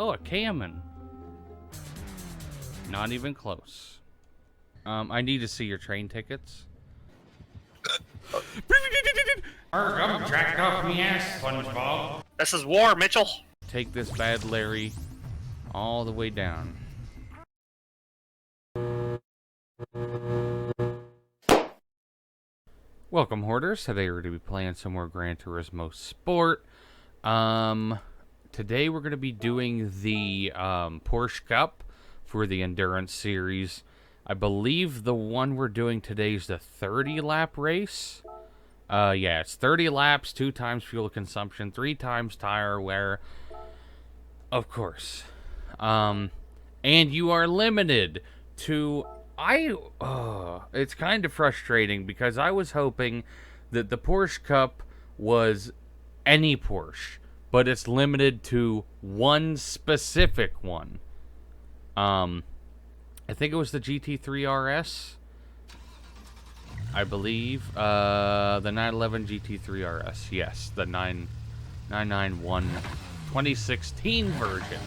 Oh, a Cayman. Not even close. I need to see your train tickets. I'm jacked off me ass, SpongeBob. This is war, Mitchell. Take this bad Larry all the way down. Welcome, Hoarders. Today we're going to be playing some more Gran Turismo Sport. Today we're going to be doing the Porsche Cup for the Endurance Series. I believe the one we're doing today is the 30-lap race. Yeah, it's 30 laps, 2 times fuel consumption, 3 times tire wear. Of course. And you are limited to... it's kind of frustrating because I was hoping that the Porsche Cup was any Porsche, but it's limited to one specific one. I think it was the GT3 RS, I believe. The 911 GT3 RS, yes, the 991 2016 version.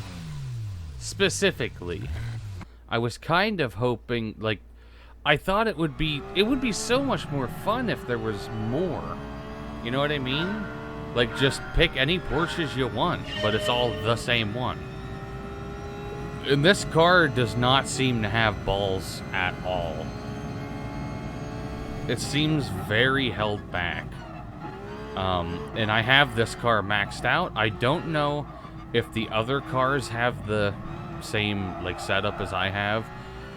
Specifically, I was kind of hoping, like, I thought it would be so much more fun if there was more. You know what I mean? Like, just pick any Porsches you want, but it's all the same one. And this car does not seem to have balls at all. It seems very held back. And I have this car maxed out. I don't know if the other cars have the same, like, setup as I have.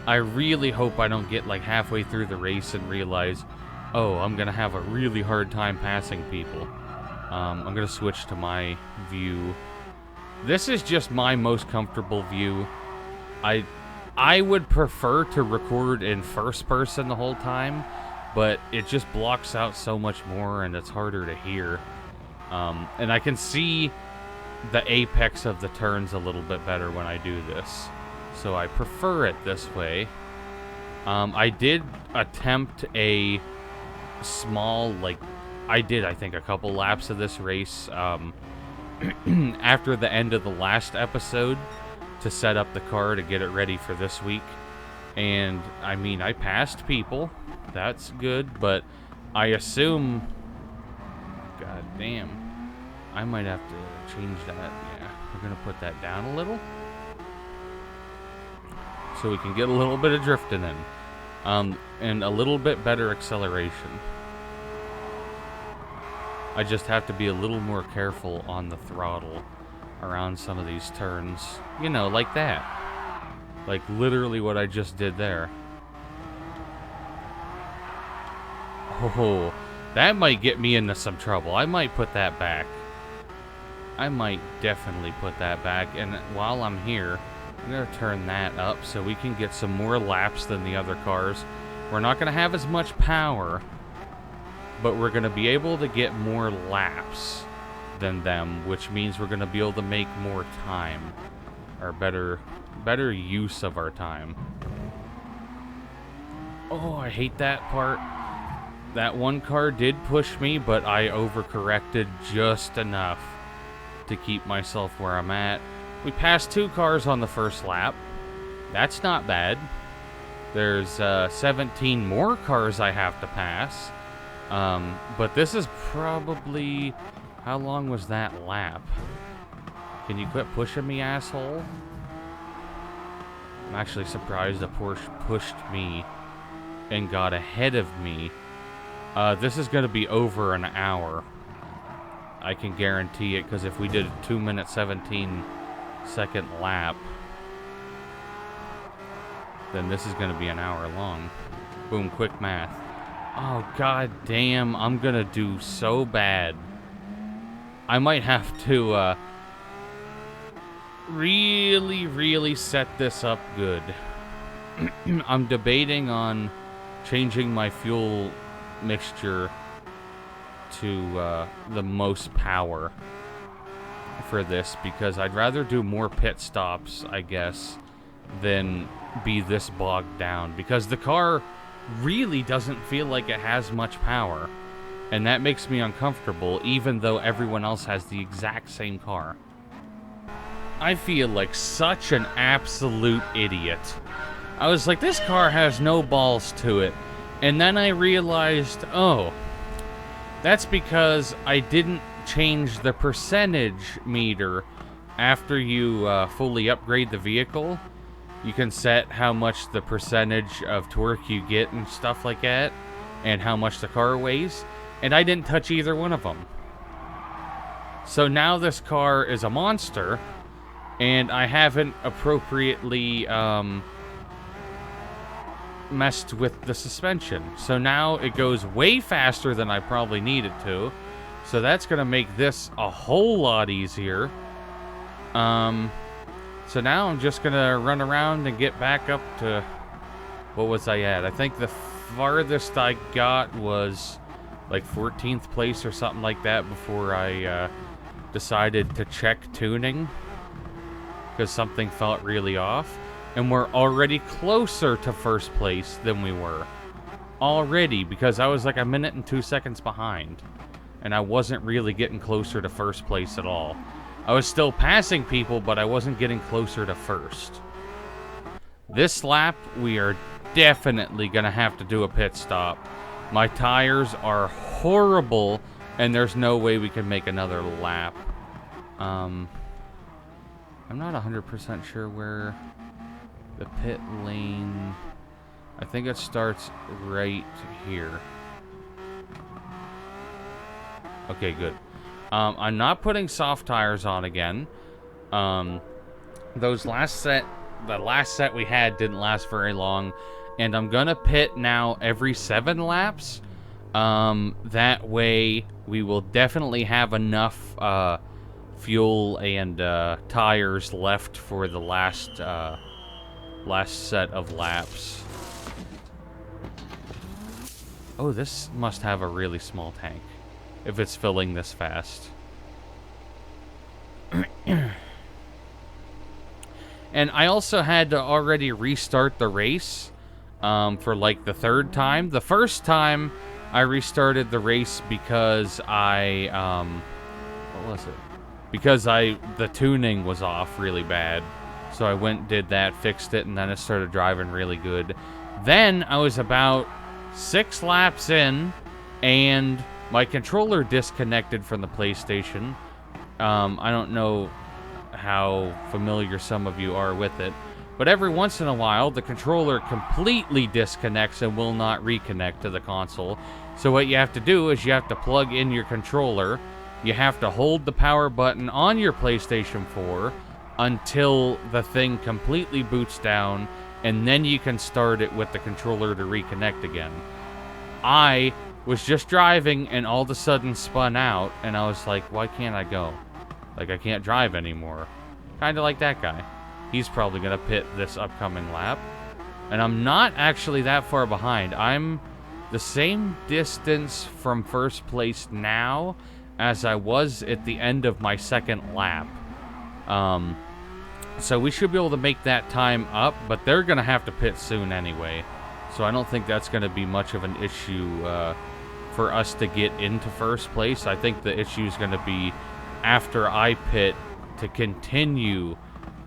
I really hope I don't get, like, halfway through the race and realize, oh, I'm gonna have a really hard time passing people. I'm gonna switch to my view. This is just my most comfortable view. I would prefer to record in first person the whole time, but it just blocks out so much more and it's harder to hear. And I can see the apex of the turns a little bit better when I do this. So I prefer it this way. I did attempt a small, like, I think a couple laps of this race after the end of the last episode to set up the car to get it ready for this week. And, I mean, I passed people. That's good, but I assume... God damn. I might have to change that. Yeah, we're going to put that down a little. So we can get a little bit of drifting in. And a little bit better acceleration. I just have to be a little more careful on the throttle around some of these turns. You know, like that. Like literally what I just did there. Oh, that might get me into some trouble. I might put that back. I might definitely put that back. And while I'm here, I'm going to turn that up so we can get some more laps than the other cars. We're not going to have as much power, but we're going to be able to get more laps than them, which means we're going to be able to make more time, or better use of our time. Oh, I hate that part. That one car did push me, but I overcorrected just enough to keep myself where I'm at. We passed 2 cars on the first lap. That's not bad. There's 17 more cars I have to pass. But this is probably... How long was that lap? Can you quit pushing me, asshole? I'm actually surprised the Porsche pushed me and got ahead of me. This is going to be over an hour. I can guarantee it, because if we did a 2-minute 17-second lap, then this is going to be an hour long. Boom, quick math. Oh, god damn, I'm going to do so bad. I might have to really set this up good. I'm debating on changing my fuel mixture to the most power for this, because I'd rather do more pit stops, I guess, than be this bogged down, because the car really doesn't feel like it has much power, and that makes me uncomfortable, even though everyone else has the exact same car. I feel like such an absolute idiot. I was like, this car has no balls to it. And then I realized, oh, that's because I didn't change the percentage meter after you fully upgrade the vehicle. You can set how much the percentage of torque you get and stuff like that, and how much the car weighs. And I didn't touch either one of them. So now this car is a monster, and I haven't appropriately messed with the suspension. So now it goes way faster than I probably need it to. So that's going to make this a whole lot easier. So now I'm just going to run around and get back up to... What was I at? I think the farthest I got was like 14th place or something like that before I decided to check tuning. Because something felt really off. And we're already closer to first place than we were. Already, because I was like a minute and 2 seconds behind. And I wasn't really getting closer to first place at all. I was still passing people, but I wasn't getting closer to first. This lap, we are definitely going to have to do a pit stop. My tires are horrible, and there's no way we can make another lap. I'm not 100% sure where the pit lane... I think it starts right here. Okay, good. I'm not putting soft tires on again. The last set we had didn't last very long, and I'm gonna pit now every 7 laps. That way we will definitely have enough fuel and tires left for the last set of laps. Oh, this must have a really small tank if it's filling this fast. And I also had to already restart the race for like the 3rd time. The first time I restarted the race because I what was it? Because the tuning was off really bad. So I went, did that, fixed it, and then it started driving really good. Then I was about 6 laps in, and my controller disconnected from the PlayStation. I don't know how familiar some of you are with it, but every once in a while, the controller completely disconnects and will not reconnect to the console. So what you have to do is you have to plug in your controller. You have to hold the power button on your PlayStation 4 until the thing completely boots down, and then you can start it with the controller to reconnect again. I was just driving and all of a sudden spun out, and I was like, why can't I go? Like, I can't drive anymore. Kind of like that guy. He's probably going to pit this upcoming lap. And I'm not actually that far behind. I'm the same distance from first place now as I was at the end of my 2nd lap. So we should be able to make that time up, but they're going to have to pit soon anyway. So I don't think that's going to be much of an issue for us to get into first place. I think the issue is going to be after I pit to continue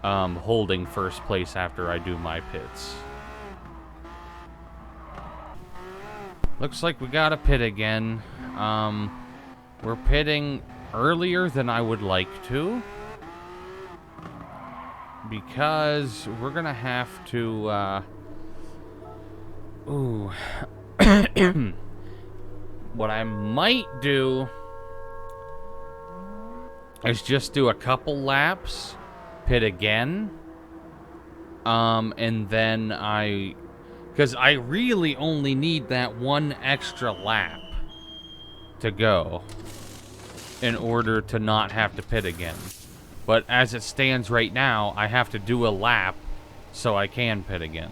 holding first place after I do my pits. Looks like we got a pit again. We're pitting earlier than I would like to, because we're gonna have to what I might do is just do a couple laps, pit again, and then because I really only need that one extra lap to go in order to not have to pit again. But as it stands right now, I have to do a lap so I can pit again.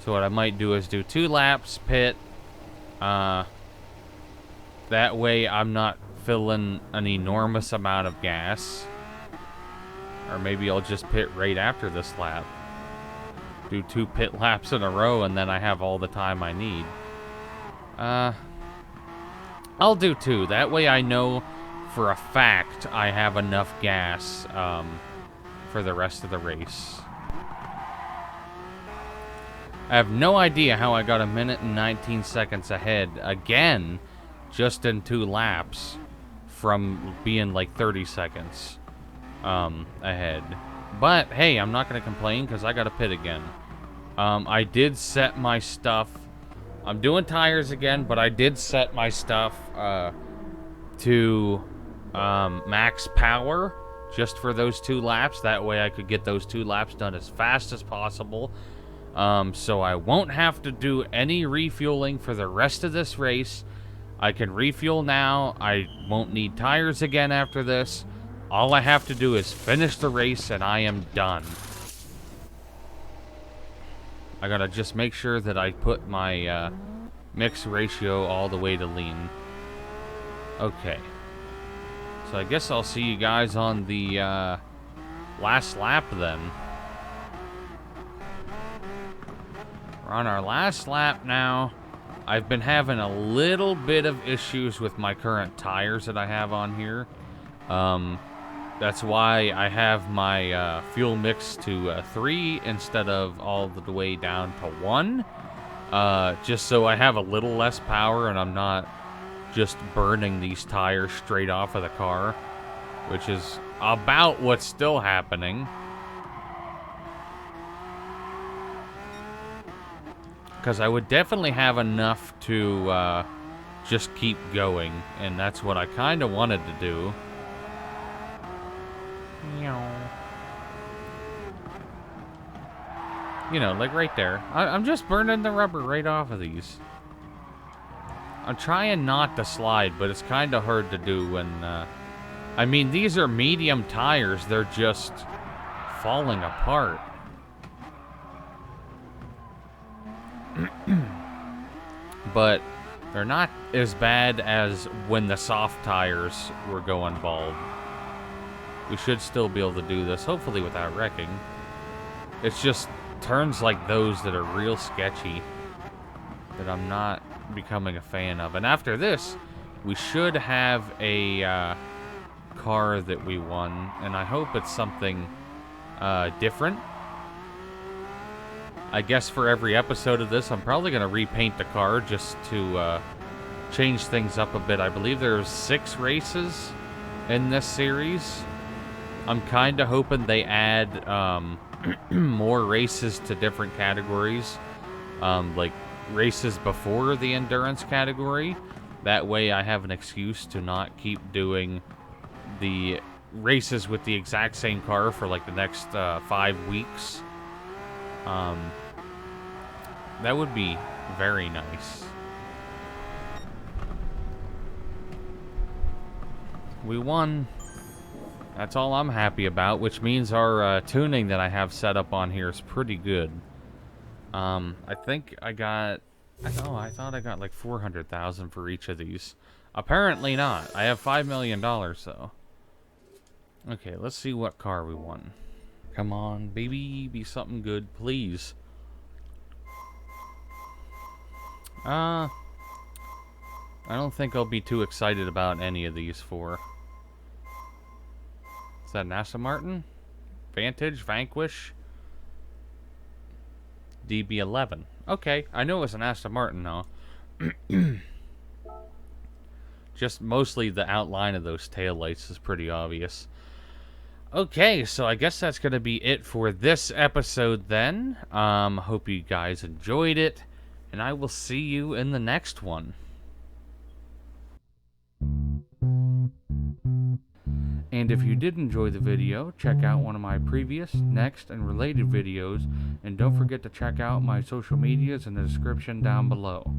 So what I might do is do 2 laps, pit. That way I'm not filling an enormous amount of gas. Or maybe I'll just pit right after this lap. Do 2 pit laps in a row, and then I have all the time I need. I'll do 2. That way I know for a fact I have enough gas for the rest of the race. I have no idea how I got 1 minute and 19 seconds ahead again, just in 2 laps, from being like 30 seconds ahead. But hey, I'm not gonna complain because I got to pit again. I did set my stuff. I'm doing tires again, but I did set my stuff to max power just for those 2 laps. That way I could get those 2 laps done as fast as possible. So I won't have to do any refueling for the rest of this race. I can refuel now. I won't need tires again after this. All I have to do is finish the race and I am done. I gotta just make sure that I put my mix ratio all the way to lean. Okay. So I guess I'll see you guys on the last lap then. We're on our last lap now. I've been having a little bit of issues with my current tires that I have on here. That's why I have my fuel mix to 3 instead of all the way down to 1. Just so I have a little less power and I'm not just burning these tires straight off of the car, which is about what's still happening. Because I would definitely have enough to just keep going, and that's what I kind of wanted to do. You know, like right there. I'm just burning the rubber right off of these. I'm trying not to slide, but it's kind of hard to do when... I mean, these are medium tires. They're just falling apart. But they're not as bad as when the soft tires were going bald. We should still be able to do this, hopefully without wrecking. It's just turns like those that are real sketchy that I'm not becoming a fan of. And after this, we should have a car that we won, and I hope it's something different. I guess for every episode of this, I'm probably going to repaint the car just to change things up a bit. I believe there's 6 races in this series. I'm kind of hoping they add more races to different categories, like races before the endurance category. That way I have an excuse to not keep doing the races with the exact same car for like the next 5 weeks. That would be very nice. We won. That's all I'm happy about, which means our tuning that I have set up on here is pretty good. I think I got... I thought I got like 400,000 for each of these. Apparently not. I have $5 million, though. Okay, let's see what car we won. Come on, baby. Be something good, please. I don't think I'll be too excited about any of these 4. Is that an Aston Martin? Vantage? Vanquish? DB11. Okay, I know it was an Aston Martin, though. Just mostly the outline of those taillights is pretty obvious. Okay, so I guess that's going to be it for this episode then. Hope you guys enjoyed it, and I will see you in the next one. And if you did enjoy the video, check out one of my previous, next, and related videos, and don't forget to check out my social medias in the description down below.